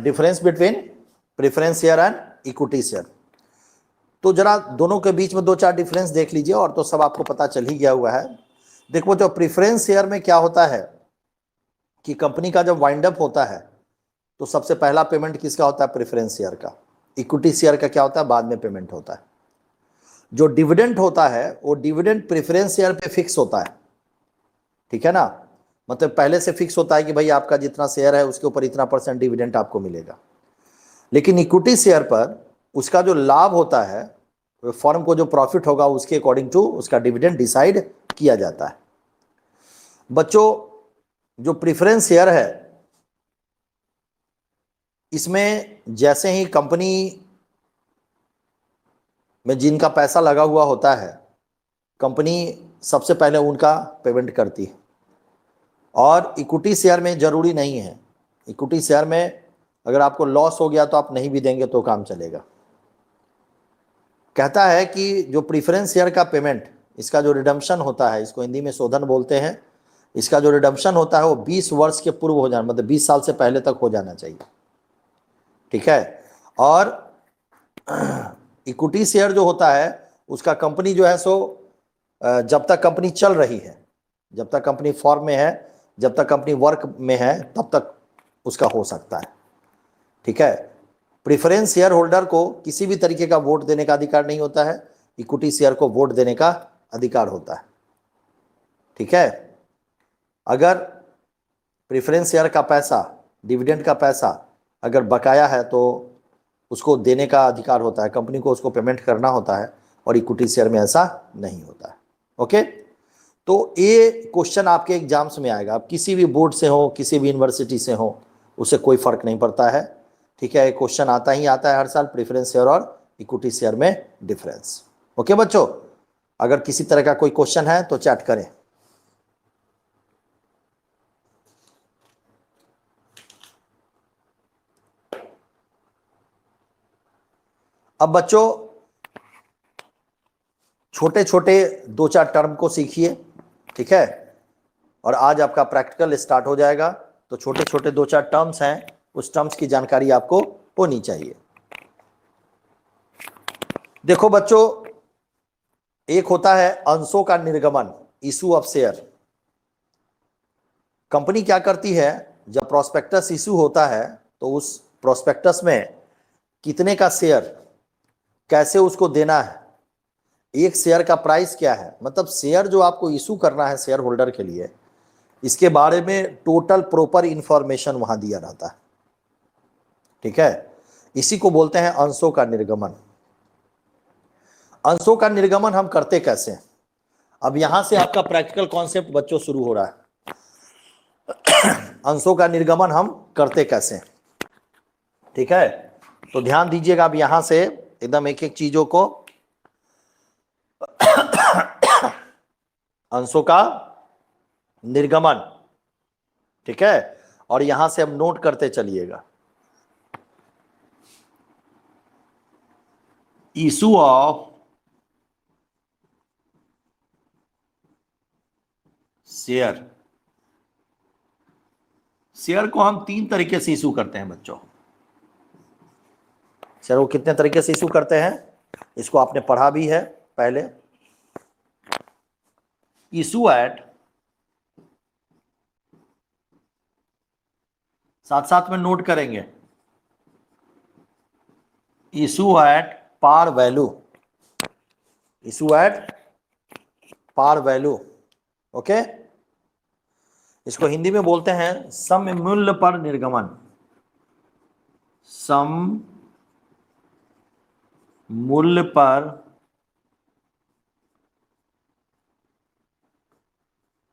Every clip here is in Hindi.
Difference between preference share and equity share. तो जरा दोनों के बीच में दो चार डिफरेंस देख लीजिए, और तो सब आपको पता चल ही गया हुआ है। देखो, जो प्रेफरेंस शेयर में क्या होता है कि कंपनी का जब वाइंड अप होता है तो सबसे पहला पेमेंट किसका होता है? प्रेफरेंस शेयर का। इक्विटी शेयर का क्या होता है? बाद में पेमेंट होता है। जो डिविडेंड होता है वो डिविडेंड प्रेफरेंस शेयर पे फिक्स होता है, ठीक है ना। मतलब पहले से फिक्स होता है कि भाई आपका जितना शेयर है उसके ऊपर इतना % डिविडेंड आपको मिलेगा। लेकिन इक्विटी शेयर पर उसका जो लाभ होता है, फर्म को जो प्रॉफिट होगा उसके अकॉर्डिंग टू उसका डिविडेंड डिसाइड किया जाता है। बच्चों, जो प्रेफरेंस शेयर है इसमें जैसे ही कंपनी में जिनका पैसा लगा हुआ होता है, कंपनी सबसे पहले उनका पेमेंट करती है। और इक्विटी शेयर में जरूरी नहीं है। इक्विटी शेयर में अगर आपको लॉस हो गया तो आप नहीं भी देंगे तो काम चलेगा। कहता है कि जो प्रेफरेंस शेयर का पेमेंट, इसका जो रिडम्पशन होता है, इसको हिंदी में शोधन बोलते हैं, इसका जो रिडम्पशन होता है वो 20 वर्ष के पूर्व हो जाना, मतलब 20 साल से पहले तक हो जाना चाहिए, ठीक है। और इक्विटी शेयर जो होता है उसका कंपनी जो है सो जब तक कंपनी चल रही है, जब तक कंपनी फॉर्म में है, जब तक कंपनी वर्क में है, तब तक उसका हो सकता है, ठीक है। प्रेफरेंस शेयर होल्डर को किसी भी तरीके का वोट देने का अधिकार नहीं होता है, इक्विटी शेयर को वोट देने का अधिकार होता है, ठीक है। अगर प्रेफरेंस शेयर का पैसा, डिविडेंड का पैसा अगर बकाया है तो उसको देने का अधिकार होता है, कंपनी को उसको पेमेंट करना होता है, और इक्विटी शेयर में ऐसा नहीं होता है। ओके, तो ये क्वेश्चन आपके एग्जाम्स में आएगा। आप किसी भी बोर्ड से हो, किसी भी यूनिवर्सिटी से हो, उससे कोई फर्क नहीं पड़ता है, ठीक है। क्वेश्चन आता ही आता है हर साल, प्रेफरेंस शेयर और इक्विटी शेयर में डिफरेंस। ओके बच्चों, अगर किसी तरह का कोई क्वेश्चन है तो चैट करें। अब बच्चों छोटे छोटे दो चार टर्म को सीखिए, ठीक है। और आज आपका प्रैक्टिकल स्टार्ट हो जाएगा, तो छोटे छोटे दो चार टर्म्स हैं, उस टर्म्स की जानकारी आपको होनी चाहिए। देखो बच्चों, एक होता है अंशों का निर्गमन, इशू ऑफ शेयर। कंपनी क्या करती है, जब प्रोस्पेक्टस इशू होता है तो उस प्रोस्पेक्टस में कितने का शेयर, कैसे उसको देना है, एक शेयर का प्राइस क्या है, मतलब शेयर जो आपको इशू करना है शेयर होल्डर के लिए, इसके बारे में टोटल प्रॉपर इंफॉर्मेशन वहां दिया रहता है, ठीक है। इसी को बोलते हैं अंशों का निर्गमन। अंशों का निर्गमन हम करते कैसे हैं? अब यहां से आपका प्रैक्टिकल कॉन्सेप्ट बच्चों शुरू हो रहा है। अंशों का निर्गमन हम करते कैसे हैं, ठीक है। तो ध्यान दीजिएगा, अब यहां से एकदम एक एक चीजों को, अंशों का निर्गमन, ठीक है। और यहां से हम नोट करते चलिएगा, इशू ऑफ शेयर। शेयर को हम 3 तरीके से इशू करते हैं बच्चों। शेयर को कितने तरीके से इशू करते हैं, इसको आपने पढ़ा भी है पहले। इशू एट, साथ साथ में नोट करेंगे, issue at par value, issue at par value, okay. इसको हिंदी में बोलते हैं सम मूल्य पर निर्गमन, सम मूल्य पर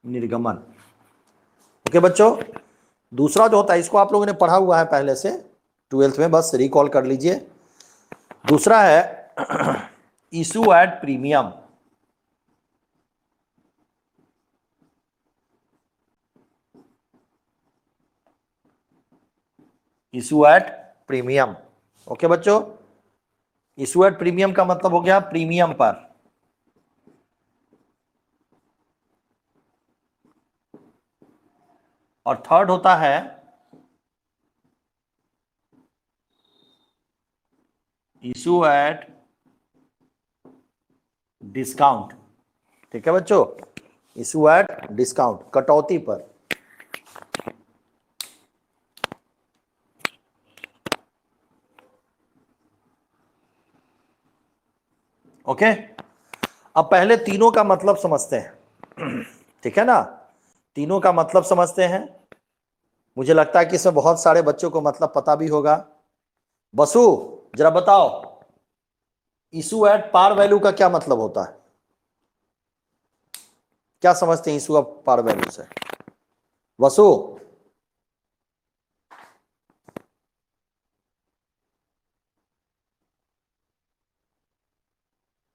निर्गमन। ओके बच्चों, दूसरा जो होता है, इसको आप लोगों ने पढ़ा हुआ है पहले से 12th में, बस रिकॉल कर लीजिए। दूसरा है issue at premium, issue at premium. Okay बच्चों, इशू एट प्रीमियम का मतलब हो गया प्रीमियम पर, और थर्ड होता है इशू एट डिस्काउंट। ठीक है बच्चों, इशू एट डिस्काउंट, कटौती पर। ओके, अब पहले तीनों का मतलब समझते हैं। ठीक है ना, तीनों का मतलब समझते हैं। मुझे लगता है कि इसमें बहुत सारे बच्चों को मतलब पता भी होगा। बसु, जरा बताओ इशू एट पार वैल्यू का क्या मतलब होता है? क्या समझते हैं इशू एट पार वैल्यू से? Vasu,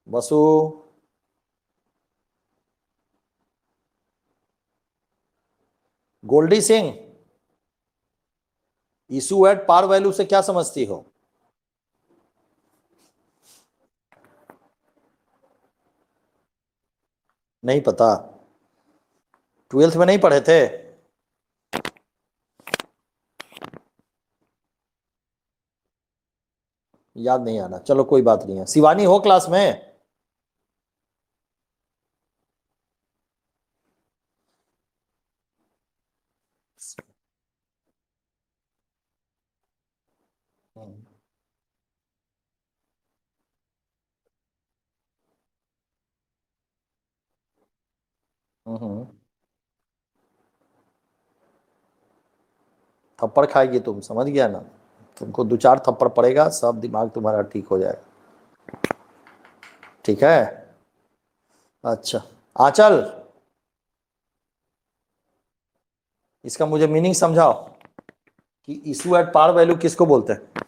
Vasu, Goldie Singh, issue at par value से क्या समझती हो? नहीं पता? ट्वेल्थ में नहीं पढ़े थे? याद नहीं आना, चलो कोई बात नहीं है। शिवानी हो क्लास में? हम्म, थप्पड़ खाएगी तुम, समझ गया ना? तुमको दो चार थप्पड़ पड़ेगा, सब दिमाग तुम्हारा ठीक हो जाएगा। ठीक है, अच्छा। आंचल, इसका मुझे मीनिंग समझाओ कि इशू एट पार वैल्यू किसको बोलते हैं?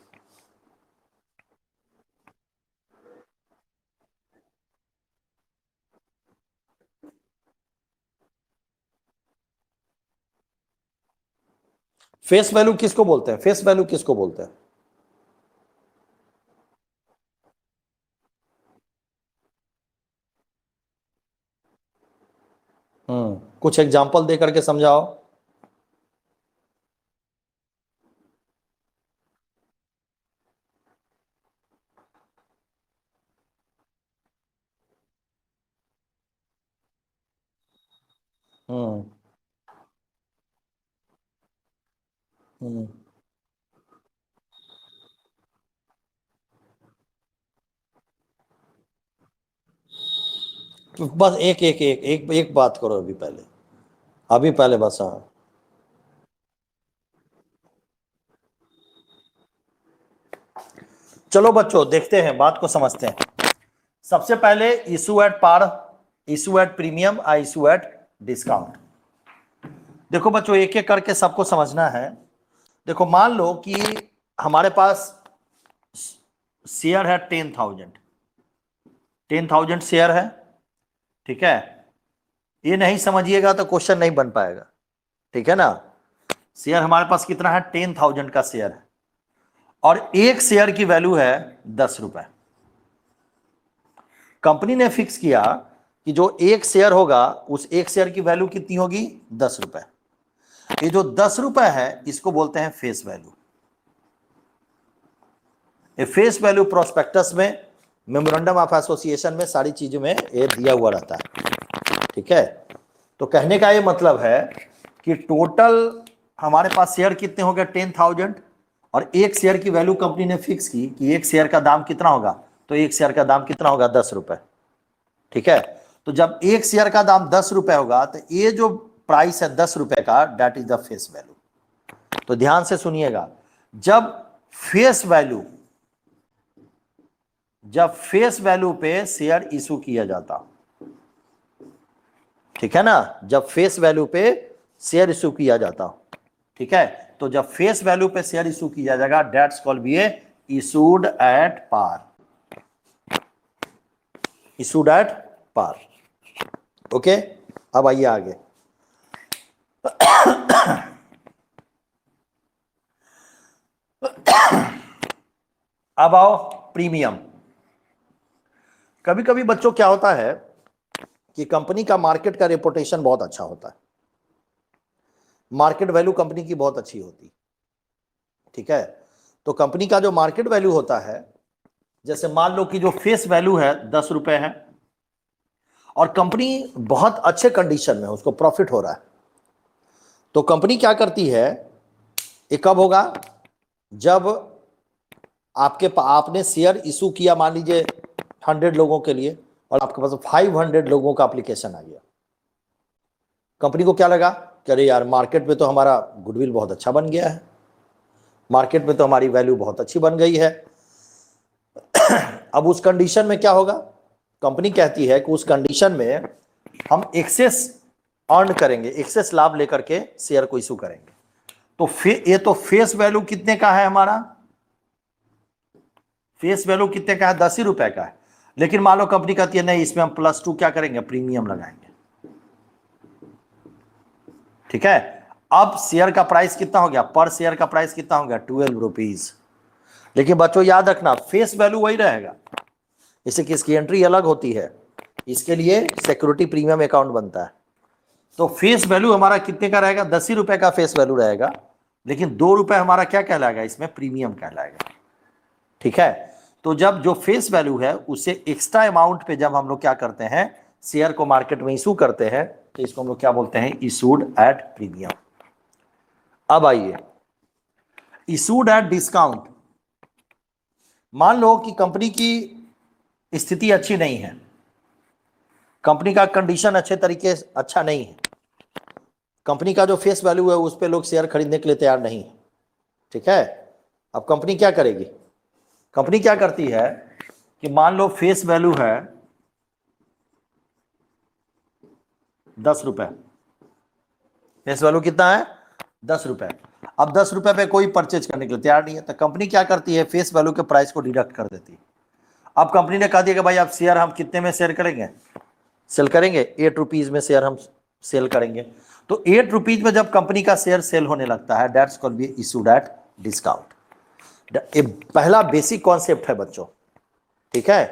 फेस वैल्यू किसको बोलते हैं? फेस वैल्यू किसको बोलते हैं? कुछ एग्जांपल दे करके समझाओ। हम्म हम्म तो बस एक एक एक एक एक बात करो अभी पहले, अभी पहले बस। हाँ, चलो बच्चों देखते हैं, बात को समझते हैं। सबसे पहले issue at par, issue at premium, issue at discount. देखो बच्चों, एक एक करके सबको समझना है। देखो मान लो कि हमारे पास शेयर है 10,000, 10,000 शेयर है। ठीक है, ये नहीं समझिएगा तो क्वेश्चन नहीं बन पाएगा। ठीक है ना, शेयर हमारे पास कितना है? 10,000 का शेयर है, और एक शेयर की वैल्यू है 10 रुपए। कंपनी ने फिक्स किया कि जो एक शेयर होगा उस एक शेयर की वैल्यू कितनी होगी? 10 रुपए। ये जो 10 रुपए है इसको बोलते हैं फेस वैल्यू। ये फेस वैल्यू प्रोस्पेक्टस में, मेमोरेंडम ऑफ एसोसिएशन में, सारी चीजों में ये दिया हुआ रहता है। ठीक है, तो कहने का ये मतलब है कि टोटल हमारे पास शेयर कितने हो गए? 10,000, और एक शेयर की वैल्यू कंपनी ने फिक्स की कि एक शेयर का दाम कितना होगा, तो एक शेयर का दाम कितना होगा? 10 रुपए। ठीक है, तो जब एक शेयर का दाम 10 रुपए होगा तो ये जो प्राइस है 10 रुपए का, that is the face value. तो ध्यान से सुनिएगा, जब फेस वैल्यू, जब फेस वैल्यू पे शेयर इशू किया जाता, ठीक है ना, जब फेस वैल्यू पे शेयर इशू किया जाता, ठीक है, तो जब फेस वैल्यू पे शेयर इशू किया जाएगा, that's called be a issued at par, issued at par. Okay, अब आइए आगे। अब आओ प्रीमियम। कभी कभी बच्चों क्या होता है कि कंपनी का मार्केट का रेपुटेशन बहुत अच्छा होता है, मार्केट वैल्यू कंपनी की बहुत अच्छी होती, ठीक है। तो कंपनी का जो मार्केट वैल्यू होता है, जैसे मान लो कि जो फेस वैल्यू है 10 रुपए है और कंपनी बहुत अच्छे कंडीशन में, उसको प्रॉफिट हो रहा है, तो कंपनी क्या करती है, ये कब होगा, जब आपने शेयर इशू किया, मान लीजिए 100 लोगों के लिए, और आपके पास 500 लोगों का एप्लीकेशन आ गया। कंपनी को क्या लगा कि अरे यार, मार्केट में तो हमारा गुडविल बहुत अच्छा बन गया है, मार्केट में तो हमारी वैल्यू बहुत अच्छी बन गई है। अब उस कंडीशन में क्या होगा, कंपनी कहती है कि उस कंडीशन में हम एक्सेस अर्न करेंगे, एक्सेस लाभ लेकर के शेयर को इशू करेंगे। तो ये तो फेस वैल्यू कितने का है, हमारा फेस वैल्यू कितने का है, 10 ही रुपए का है। लेकिन मान लो कंपनी कहती है नहीं, इसमें हम +2 क्या करेंगे, प्रीमियम लगाएंगे, ठीक है। अब शेयर का प्राइस कितना हो गया, पर शेयर का प्राइस कितना हो गया, 12 रुपीज। लेकिन बच्चों याद रखना, फेस वैल्यू वही रहेगा, इसे किसकी एंट्री अलग होती है, इसके लिए सिक्योरिटी प्रीमियम अकाउंट बनता है। तो फेस वैल्यू हमारा कितने का रहेगा, 10 ही रुपए का फेस वैल्यू रहेगा, लेकिन 2 रुपए हमारा क्या कहलाएगा, इसमें प्रीमियम कहलाएगा, ठीक है। तो जब जो फेस वैल्यू है उसे एक्स्ट्रा अमाउंट पे जब हम लोग क्या करते हैं, शेयर को मार्केट में इशू करते हैं, तो इसको हम लोग क्या बोलते हैं, इशूड एट प्रीमियम। अब आइए, इशूड एट डिस्काउंट। मान लो कि कंपनी की स्थिति अच्छी नहीं है, कंपनी का कंडीशन अच्छे तरीके से अच्छा नहीं है, कंपनी का जो फेस वैल्यू है उस पर लोग शेयर खरीदने के लिए तैयार नहीं है, ठीक है। अब कंपनी क्या करेगी, कंपनी क्या करती है कि मान लो फेस वैल्यू है 10 रुपए, फेस वैल्यू कितना है, 10 रुपए। अब 10 रुपए पे कोई परचेज करने के लिए तैयार नहीं है, तो कंपनी क्या करती है, फेस वैल्यू के प्राइस को डिडक्ट कर देती है। अब कंपनी ने कहा दिया कि भाई आप शेयर हम कितने में शेयर करेंगे, सेल करेंगे 8 रुपीज में शेयर हम सेल करेंगे। तो 8 रुपीज में जब कंपनी का शेयर सेल होने लगता है, that's called be issued at discount. ये पहला बेसिक कॉन्सेप्ट है बच्चों, ठीक है।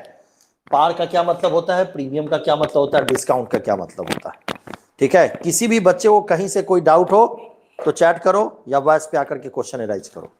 पार का क्या मतलब होता है, प्रीमियम का क्या मतलब होता है, डिस्काउंट का क्या मतलब होता है, ठीक है। किसी भी बच्चे को कहीं से कोई डाउट हो तो चैट करो या वॉइस पे आकर के क्वेश्चन एराइज करो।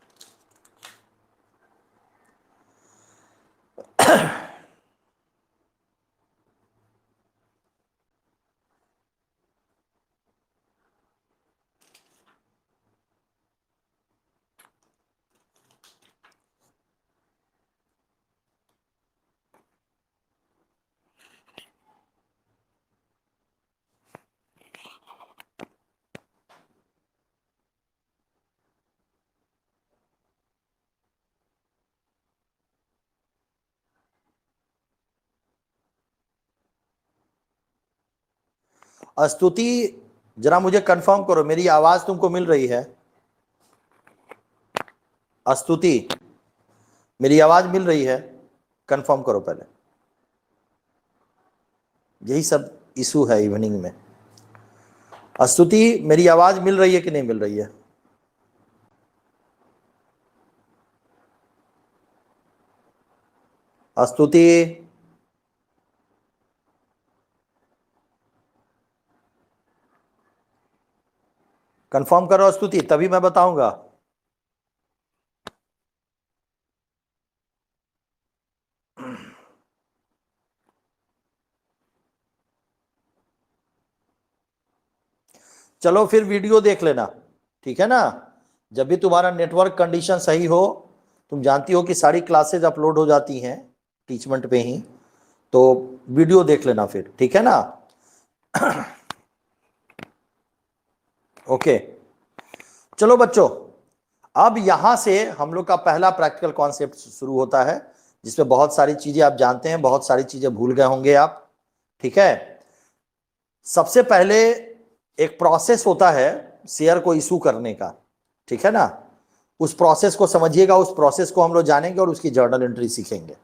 स्तुति, जरा मुझे कंफर्म करो, मेरी आवाज तुमको मिल रही है, स्तुति मेरी आवाज मिल रही है, कंफर्म करो पहले। यही सब इशू है इवनिंग में। स्तुति मेरी आवाज मिल रही है कि नहीं मिल रही है, स्तुति कंफर्म करो स्तुति, तभी मैं बताऊंगा। चलो फिर वीडियो देख लेना, ठीक है ना। जब भी तुम्हारा नेटवर्क कंडीशन सही हो, तुम जानती हो कि सारी क्लासेज अपलोड हो जाती हैं टीचमेंट पे ही, तो वीडियो देख लेना फिर, ठीक है ना। ओके, चलो बच्चों, अब यहां से हम लोग का पहला प्रैक्टिकल कॉन्सेप्ट शुरू होता है, जिसमें बहुत सारी चीजें आप जानते हैं, बहुत सारी चीजें भूल गए होंगे आप, ठीक है। सबसे पहले एक प्रोसेस होता है शेयर को इशू करने का, ठीक है ना। उस प्रोसेस को समझिएगा, उस प्रोसेस को हम लोग जानेंगे और उसकी जर्नल एंट्री सीखेंगे।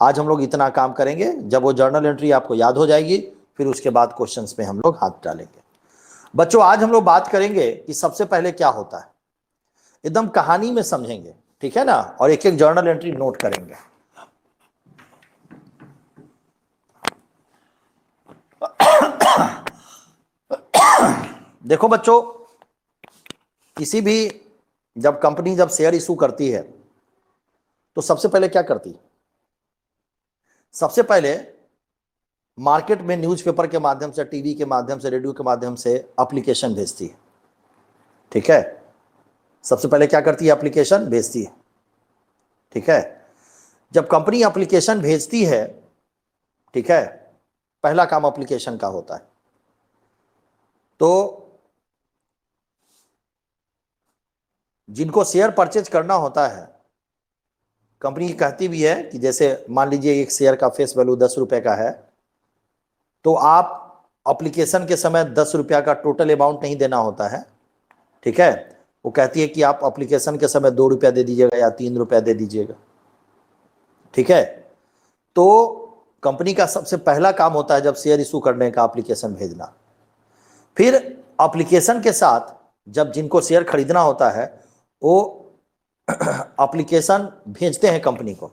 आज हम लोग इतना काम करेंगे, जब वो जर्नल एंट्री आपको याद हो जाएगी, फिर उसके बाद क्वेश्चंस में हम लोग हाथ डालेंगे। बच्चों आज हम लोग बात करेंगे कि सबसे पहले क्या होता है, एकदम कहानी में समझेंगे, ठीक है ना, और एक एक जर्नल एंट्री नोट करेंगे। देखो बच्चों, किसी भी जब कंपनी जब शेयर इशू करती है तो सबसे पहले क्या करती है? सबसे पहले मार्केट में न्यूज़पेपर के माध्यम से, टीवी के माध्यम से, रेडियो के माध्यम से एप्लीकेशन भेजती है। ठीक है, सबसे पहले क्या करती है? एप्लीकेशन भेजती है। ठीक है, जब कंपनी एप्लीकेशन भेजती है, ठीक है, पहला काम एप्लीकेशन का होता है। तो जिनको शेयर परचेज करना होता है, कंपनी कहती भी है कि जैसे मान लीजिए एक शेयर का फेस वैल्यू 10 रुपए का है, तो आप एप्लीकेशन के समय 10 रुपया का टोटल अमाउंट नहीं देना होता है। ठीक है, वो कहती है कि आप एप्लीकेशन के समय 2 रुपया दे दीजिएगा या 3 रुपया दे दीजिएगा। ठीक है, तो कंपनी का सबसे पहला काम होता है जब शेयर इशू करने का एप्लीकेशन भेजना। फिर एप्लीकेशन के साथ जब जिनको शेयर खरीदना होता है वो एप्लीकेशन भेजते हैं कंपनी को।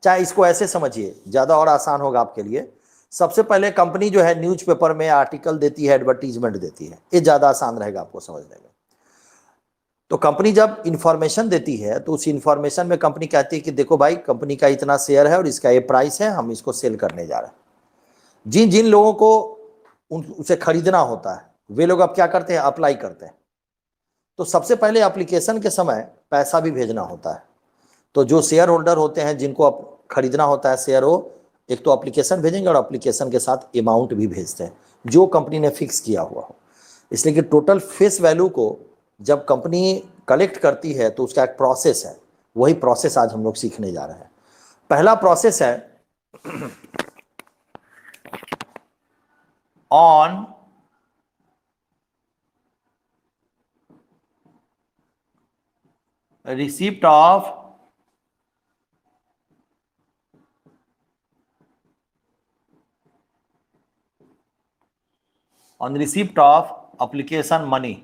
चाहे इसको ऐसे समझिए, ज़्यादा और आसान होगा आपके लिए। सबसे पहले कंपनी जो है न्यूज़पेपर में आर्टिकल देती है, एडवर्टीजमेंट देती है, ये ज़्यादा आसान रहेगा आपको समझने में। तो कंपनी जब इंफॉर्मेशन देती है तो उस इंफॉर्मेशन में कंपनी कहती है कि देखो भाई, कंपनी का इतना शेयर है और इसका ये प्राइस है, हम इसको सेल करने जा रहे हैं। जिन जिन लोगों को उसे खरीदना होता है वे लोग अब क्या करते हैं? अप्लाई करते हैं। तो सबसे पहले एप्लीकेशन के समय पैसा भी भेजना होता है। तो जो शेयर होल्डर होते हैं जिनको खरीदना होता है शेयर, वो एक तो एप्लीकेशन भेजेंगे और एप्लीकेशन के साथ अमाउंट भी भेजते हैं जो कंपनी ने फिक्स किया हुआ हो। इसलिए कि टोटल फेस वैल्यू को जब कंपनी कलेक्ट करती है तो उसका एक प्रोसेस है, वही प्रोसेस आज हम लोग सीखने जा रहे हैं। पहला प्रोसेस है on receipt of application money,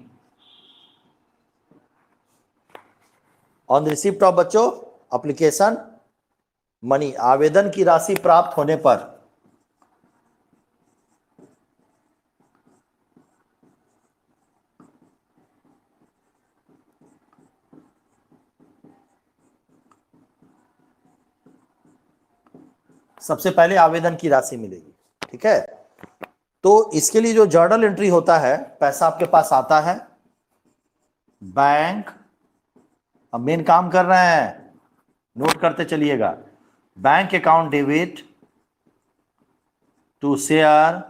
on receipt of बच्चों एप्लीकेशन मनी, आवेदन की राशि प्राप्त होने पर सबसे पहले आवेदन की राशि मिलेगी। ठीक है, तो इसके लिए जो जर्नल एंट्री होता है, पैसा आपके पास आता है, बैंक, अब मेन काम कर रहे हैं, नोट करते चलिएगा, bank account debit to share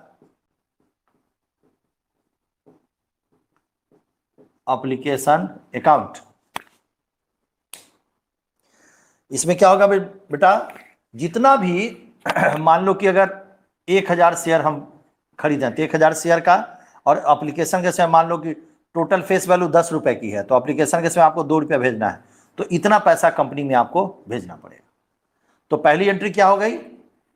application account. इसमें क्या होगा बेटा? जितना भी मान लो कि अगर 1000 शेयर हम खरीदें तो 1000 शेयर का, और एप्लीकेशन के समय मान लो कि टोटल फेस वैल्यू 10 रुपए की है, तो एप्लीकेशन के समय आपको 2 रुपया भेजना है, तो इतना पैसा कंपनी में आपको भेजना पड़ेगा। तो पहली एंट्री क्या हो गई?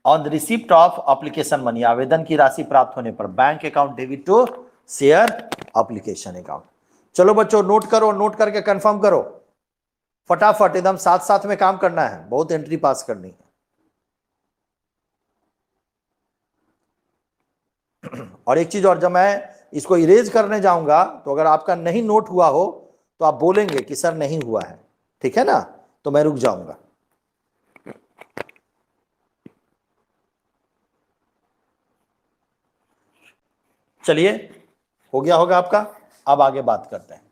On receipt of application money, आवेदन की राशि प्राप्त होने पर bank account debit to share application account. चलो बच्चों नोट करो, नोट करके कंफर्म करो, फटाफट एकदम साथ साथ में काम करना है, बहुत एंट्री पास करनी है। और एक चीज और, जब मैं इसको इरेज करने जाऊंगा तो अगर आपका नहीं नोट हुआ हो तो आप बोलेंगे कि सर नहीं हुआ है, ठीक है ना, तो मैं रुक जाऊंगा। चलिए, हो गया होगा आपका। अब आगे बात करते हैं।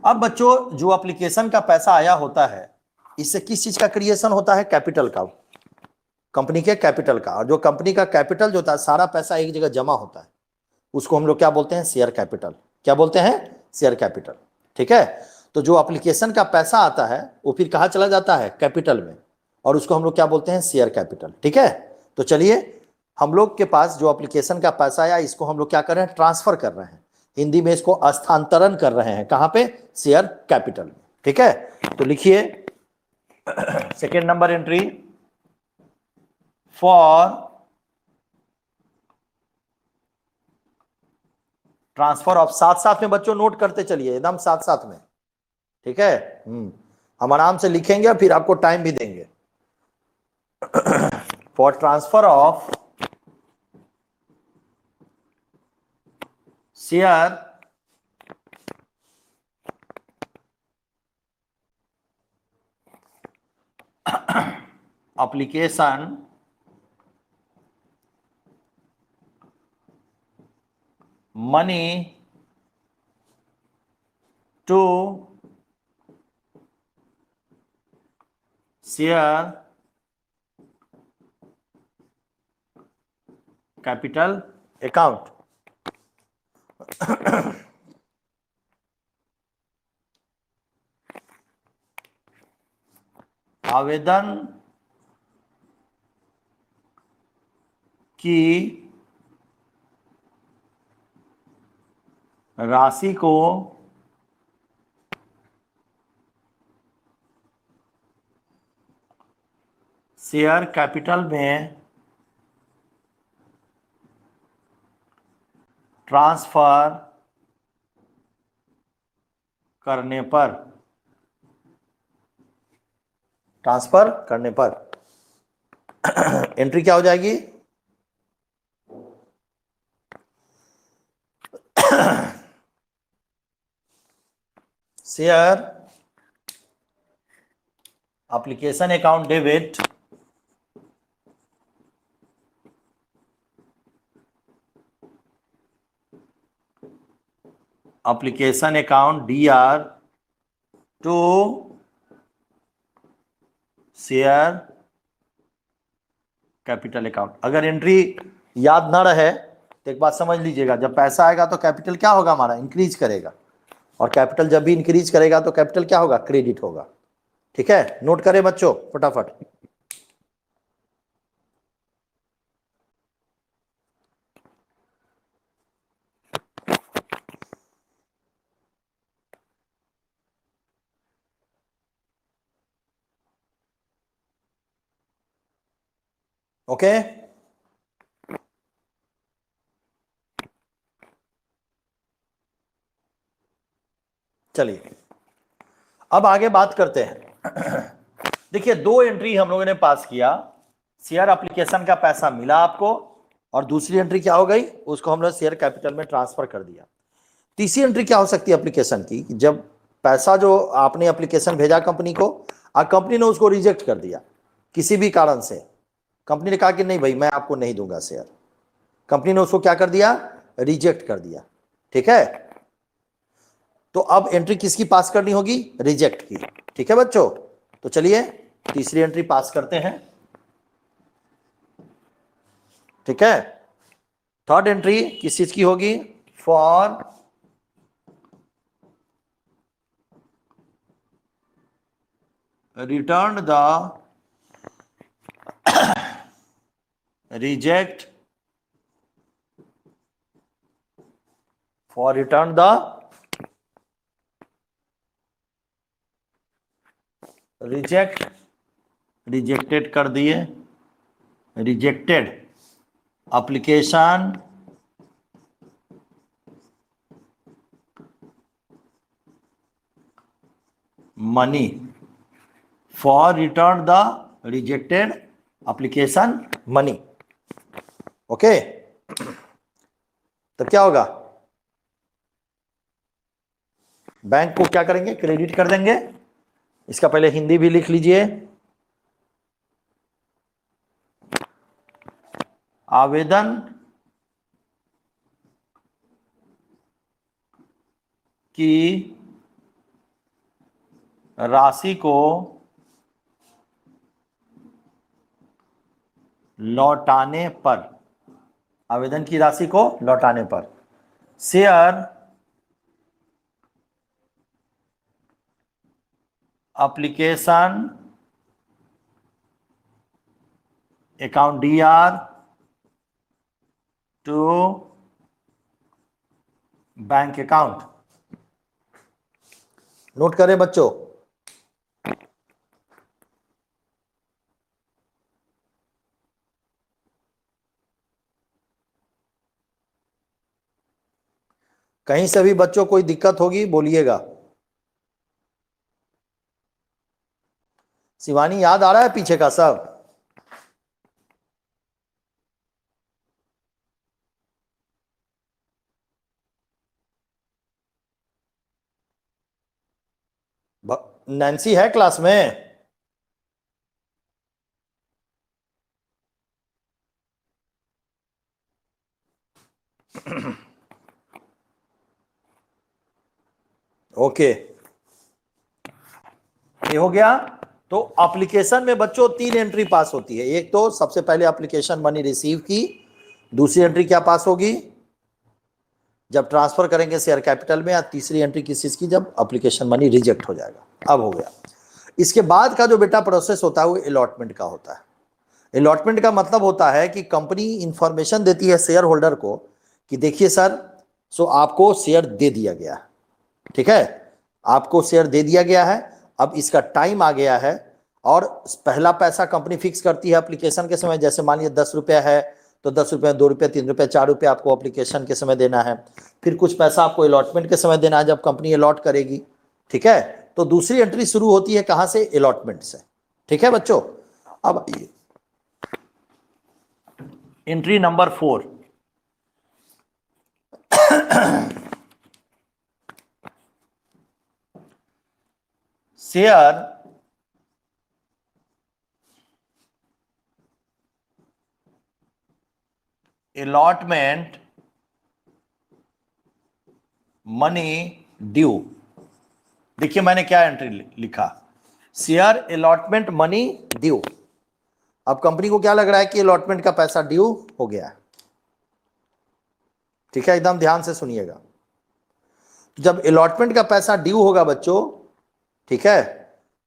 अब बच्चों जो एप्लीकेशन का पैसा आया होता है, इससे किस चीज का क्रिएशन होता है? कैपिटल का, कंपनी के कैपिटल का। और जो कंपनी का कैपिटल जो होता है, सारा पैसा एक जगह जमा होता है, उसको हम लोग क्या बोलते हैं? Share capital. क्या बोलते हैं? Share capital. ठीक है, तो जो एप्लीकेशन का पैसा आता है वो फिर कहाँ चला जाता है? कैपिटल में, और उसको हम लोग क्या बोलते हैं? Share capital. ठीक है, तो चलिए, हम लोग के पास जो एप्लीकेशन का पैसा आया, इसको हम लोग क्या कर रहे हैं? ट्रांसफर कर रहे हैं। हिंदी में इसको स्थानांतरण कर रहे हैं। कहां पे? शेयर कैपिटल में। ठीक है, तो लिखिए second number entry, for transfer of, साथ साथ में बच्चों नोट करते चलिए, एकदम साथ साथ में। ठीक है, हम आराम से लिखेंगे और फिर आपको टाइम भी देंगे। For transfer of share application money to share capital account। आवेदन की राशि को शेयर कैपिटल में ट्रांसफर करने पर एंट्री क्या हो जाएगी? Share application account debit application account DR to share capital account. अगर एंट्री याद ना रहे तो एक बात समझ लीजिएगा, जब पैसा आएगा तो कैपिटल क्या होगा? हमारा इंक्रीज करेगा, और कैपिटल जब भी इंक्रीज करेगा तो कैपिटल क्या होगा? क्रेडिट होगा। ठीक है, नोट करें बच्चों फटाफट। ओके, चलिए अब आगे बात करते हैं। देखिए, दो एंट्री हम लोगों ने पास किया। शेयर एप्लीकेशन का पैसा मिला आपको, और दूसरी एंट्री क्या हो गई? उसको हम लोग शेयर कैपिटल में ट्रांसफर कर दिया। तीसरी एंट्री क्या हो सकती है एप्लीकेशन की? जब पैसा जो आपने एप्लीकेशन भेजा कंपनी को, और कंपनी ने उसको रिजेक्ट कर दिया किसी भी कारण से, कंपनी ने कहा कि नहीं भाई मैं आपको नहीं दूंगा शेयर, कंपनी ने उसको क्या कर दिया? रिजेक्ट कर दिया। ठीक है, तो अब एंट्री किसकी पास करनी होगी? रिजेक्ट की। ठीक है बच्चों, तो चलिए तीसरी एंट्री पास करते हैं। ठीक है, थर्ड एंट्री किस चीज की होगी? For return the reject for return the rejected कर दिए, rejected application money for return the rejected application money. Okay, तो क्या होगा? बैंक को क्या करेंगे? क्रेडिट कर देंगे। इसका पहले हिंदी भी लिख लीजिए। आवेदन की राशि को लौटाने पर, आवेदन की राशि को लौटाने पर share application account DR to bank account. Note करें बच्चों, कहीं से भी बच्चों कोई दिक्कत होगी बोलिएगा। शिवानी याद आ रहा है पीछे का सब? नैन्सी है क्लास में? ओके, ये हो गया। तो एप्लीकेशन में बच्चों 3 एंट्री पास होती है। एक तो सबसे पहले एप्लीकेशन मनी रिसीव की, दूसरी एंट्री क्या पास होगी जब ट्रांसफर करेंगे शेयर कैपिटल में, या तीसरी एंट्री किस चीज की जब एप्लीकेशन मनी रिजेक्ट हो जाएगा। अब हो गया। इसके बाद का जो बेटा प्रोसेस होता है वो अलॉटमेंट का होता है। अलॉटमेंट का मतलब होता है कि कंपनी इंफॉर्मेशन देती है शेयर होल्डर को कि देखिए सर, सो आपको शेयर दे दिया गया है, ठीक है, आपको शेयर दे दिया गया है, अब इसका टाइम आ गया है। और पहला पैसा कंपनी फिक्स करती है एप्लीकेशन के समय। जैसे मान लीजिए 10 रुपया है तो 10 रुपये, 2 रुपये, 3 रुपये, 4 रुपये आपको एप्लीकेशन के समय देना है। फिर कुछ पैसा आपको अलॉटमेंट के समय देना है जब कंपनी अलॉट करेगी, ठीक है। तो दूसरी एंट्री शुरू होती है कहां से? अलॉटमेंट से, ठीक है बच्चों। अब entry number 4, share allotment money due. देखिए मैंने क्या एंट्री लिखा, शेयर अलॉटमेंट मनी ड्यू। अब कंपनी को क्या लग रहा है कि अलॉटमेंट का पैसा ड्यू हो गया है, ठीक है, एकदम ध्यान से सुनिएगा। जब अलॉटमेंट का पैसा ड्यू होगा बच्चों, ठीक है,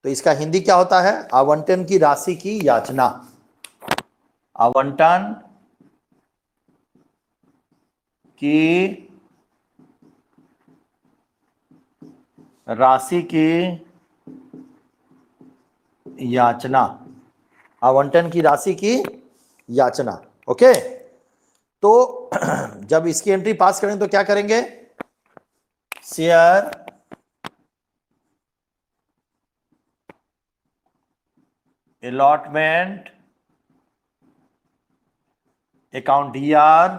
तो इसका हिंदी क्या होता है? आवंटन की राशि की याचना। आवंटन की राशि की याचना, आवंटन की राशि की याचना। ओके, तो जब इसकी एंट्री पास करेंगे तो क्या करेंगे? Share allotment account DR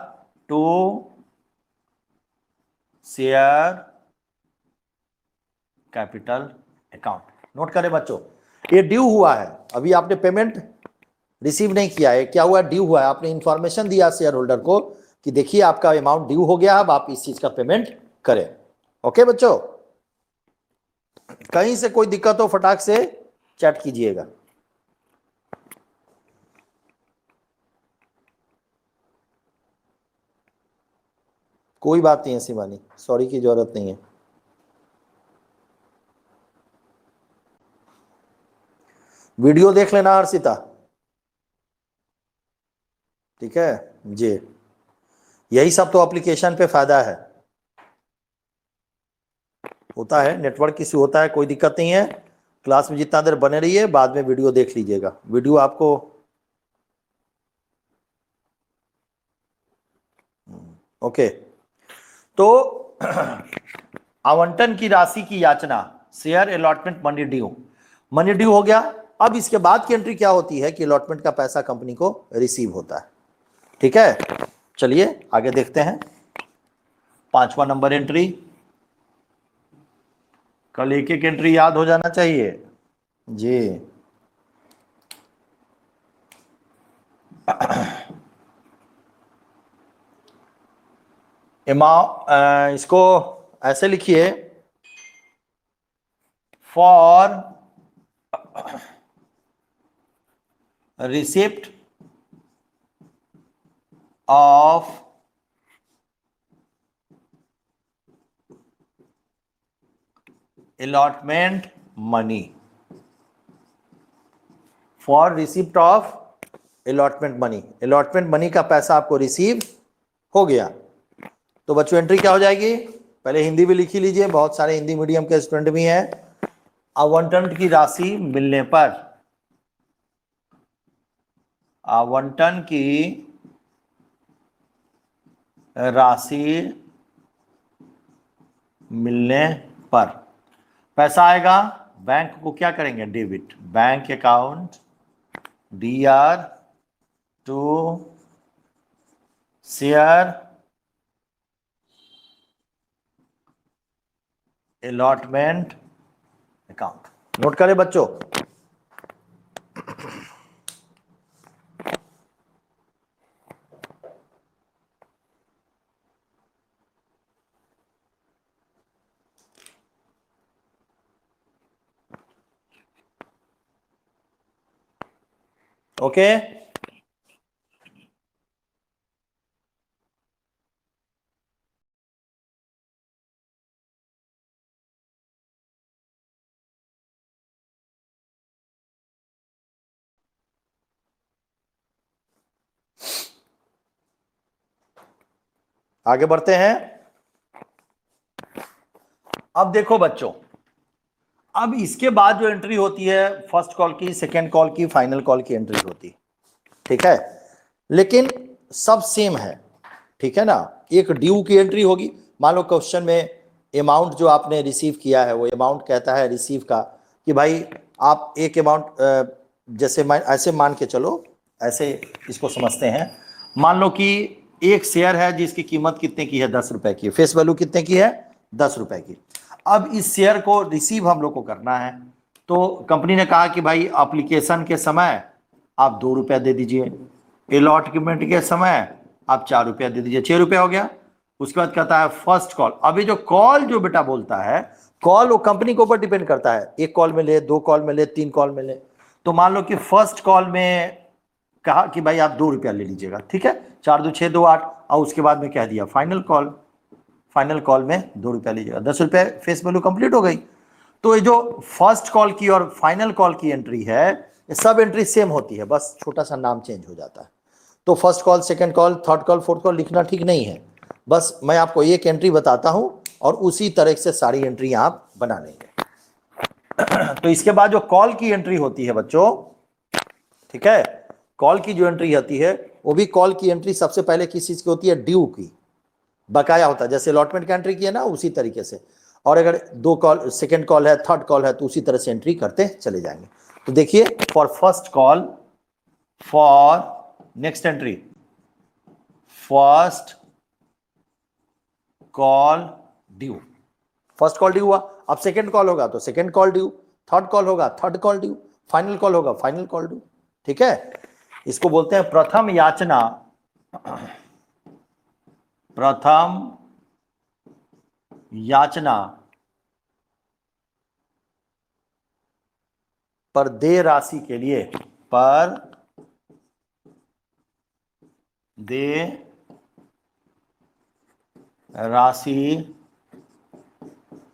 to share capital account. Note करें बच्चों, ये ड्यू हुआ है, अभी आपने पेमेंट रिसीव नहीं किया है, क्या हुआ? ड्यू हुआ है। आपने इंफॉर्मेशन दिया शेयर होल्डर को कि देखिए आपका अमाउंट ड्यू हो गया, अब आप इस चीज का पेमेंट करें। ओके बच्चों, कहीं से कोई दिक्कत हो फटाक से चैट कीजिएगा। कोई बात नहीं है शिवानी, सॉरी की जरूरत नहीं है। वीडियो देख लेना हर्षिता, ठीक है जी। यही सब तो एप्लीकेशन पे फायदा है। होता है नेटवर्क इश्यू होता है, कोई दिक्कत नहीं है। क्लास में जितना देर बने रहिए, बाद में वीडियो देख लीजिएगा। वीडियो आपको ओके। तो आवंटन की राशि की याचना, share allotment money due. Money due हो गया। अब इसके बाद की एंट्री क्या होती है कि अलॉटमेंट का पैसा कंपनी को रिसीव होता है, ठीक है। चलिए आगे देखते हैं। 5वां नंबर एंट्री, कल एक एक एंट्री याद हो जाना चाहिए जी। इसको ऐसे लिखिए, for receipt of allotment money, for receipt of allotment money. Allotment money का पैसा आपको रिसीव हो गया। तो बच्चों एंट्री क्या हो जाएगी? पहले हिंदी भी लिखी लीजिए, बहुत सारे हिंदी मीडियम के स्टूडेंट भी हैं। आवंटन की राशि मिलने पर, आवंटन की राशि मिलने पर पैसा आएगा, बैंक को क्या करेंगे? Debit, bank account DR to share allotment account. Note करें बच्चों, ओके। आगे बढ़ते हैं। अब देखो बच्चों, अब इसके बाद जो एंट्री होती है फर्स्ट कॉल की, सेकेंड कॉल की, फाइनल कॉल की एंट्री होती है, ठीक है, लेकिन सब सेम है, ठीक है ना। एक ड्यू की एंट्री होगी। मान लो क्वेश्चन में अमाउंट जो आपने रिसीव किया है वो अमाउंट कहता है रिसीव का कि भाई आप एक अमाउंट, जैसे ऐसे मान के चलो, ऐसे इसको समझते हैं। मान लो कि एक शेयर है जिसकी कीमत कितने की है, 10 रुपए की, फेस वैल्यू कितने की है, 10 रुपए की। अब इस शेयर को रिसीव हम लोग को करना है, तो कंपनी ने कहा कि भाई एप्लीकेशन के समय आप 2 रुपया दे दीजिए, अलॉटमेंट के समय आप 4 रुपया दे दीजिए, 6 रुपया हो गया। उसके बाद कहता है फर्स्ट कॉल। अभी जो कॉल जो बेटा बोलता है, कॉल वो कंपनी के ऊपर डिपेंड करता है, एक कॉल में ले, 2 कॉल में ले, 3 कॉल में ले। तो मान लो कि फर्स्ट कॉल में कहा कि भाई आप 2 रुपया ले लीजिएगा, ठीक है, 4 2 6 2 8, और उसके बाद में कह दिया फाइनल कॉल, फाइनल कॉल में 2 रुपया लीजिएगा, 10 रुपये फेस वैल्यू कंप्लीट हो गई। तो ये जो फर्स्ट कॉल की और फाइनल कॉल की एंट्री है, ये सब एंट्री सेम होती है, बस छोटा सा नाम चेंज हो जाता है। तो first call, second call, third call, fourth call लिखना ठीक नहीं है, बस मैं आपको एक एंट्री बताता हूं और उसी तरह से सारी एंट्री आप बना लेंगे। तो इसके बाद जो कॉल की एंट्री होती है बच्चों, ठीक है, कॉल की जो एंट्री होती है वो भी कॉल की एंट्री सबसे पहले किस चीज की होती है, ड्यू की, बकाया होता है, जैसे अलॉटमेंट की एंट्री की है ना उसी तरीके से। और अगर 2 कॉल, सेकंड कॉल है, थर्ड कॉल है, तो उसी तरह से एंट्री करते चले जाएंगे। तो देखिए, for first call, for next entry, first call due, first call due हुआ। अब सेकंड कॉल होगा तो second call due, third call होगा third call due, final call होगा फाइनल कॉल ड्यू, ठीक है। इसको बोलते हैं प्रथम याचना, प्रथम याचना पर देय राशि के लिए, पर देय राशि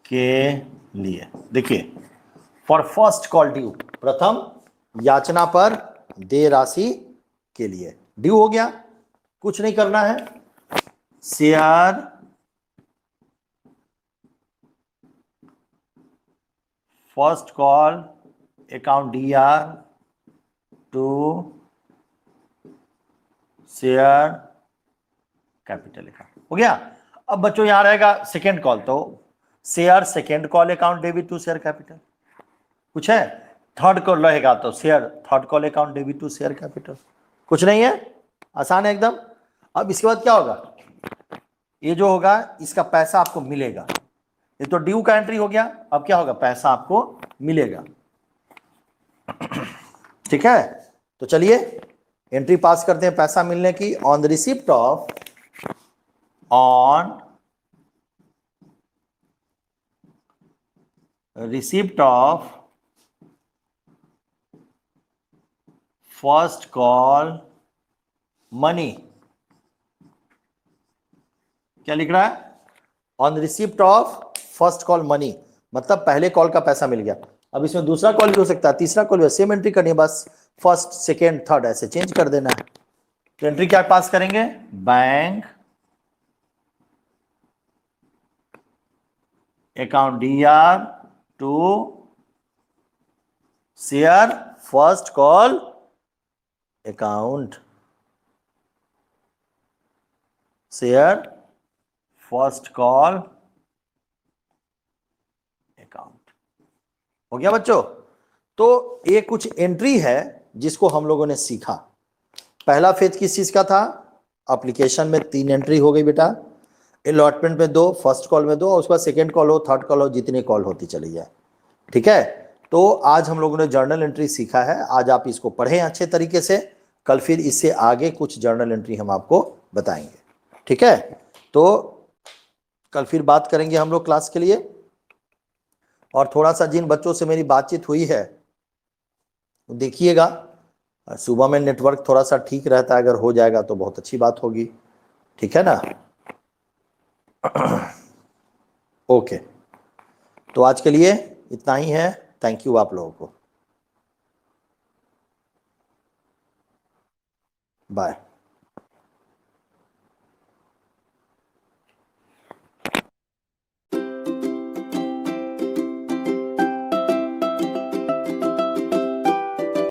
के लिए। देखिए, फॉर फर्स्ट कॉल ड्यू, प्रथम याचना पर देय राशि के लिए, ड्यू हो गया, कुछ नहीं करना है, share first call account DR to share capital account, हो गया। अब बच्चों यहां रहेगा सेकेंड कॉल, तो share second call account debit to share capital, कुछ है। थर्ड कॉल रहेगा तो share third call account debit to share capital, कुछ नहीं है, आसान है एकदम। अब इसके बाद क्या होगा, ये जो होगा इसका पैसा आपको मिलेगा, ये तो ड्यू का एंट्री हो गया, अब क्या होगा, पैसा आपको मिलेगा, ठीक है। तो चलिए एंट्री पास करते हैं पैसा मिलने की। On the receipt of, on receipt of first call money, क्या लिख रहा है, on receipt of first call money, मतलब पहले कॉल का पैसा मिल गया। अब इसमें दूसरा कॉल भी हो सकता है, तीसरा कॉल भी, सेम एंट्री करनी है, बस फर्स्ट सेकेंड थर्ड ऐसे चेंज कर देना है। तो एंट्री क्या पास करेंगे, bank account DR to share first call account, share first call account, हो गया बच्चों। तो ये कुछ एंट्री है जिसको हम लोगों ने सीखा। पहला फेज किस चीज का था, एप्लीकेशन में 3 एंट्री हो गई बेटा, अलॉटमेंट में 2, फर्स्ट कॉल में 2, और उसके बाद सेकेंड कॉल हो, थर्ड कॉल हो, जितनी कॉल होती चली जाए, ठीक है। तो आज हम लोगों ने जर्नल एंट्री सीखा है, आज आप इसको पढ़ें अच्छे तरीके से, कल फिर इससे आगे कुछ जर्नल एंट्री हम आपको बताएंगे, ठीक है। तो कल फिर बात करेंगे हम लोग क्लास के लिए। और थोड़ा सा जिन बच्चों से मेरी बातचीत हुई है देखिएगा, सुबह में नेटवर्क थोड़ा सा ठीक रहता है, अगर हो जाएगा तो बहुत अच्छी बात होगी, ठीक है ना। ओके, तो आज के लिए इतना ही है। थैंक यू आप लोगों को, बाय।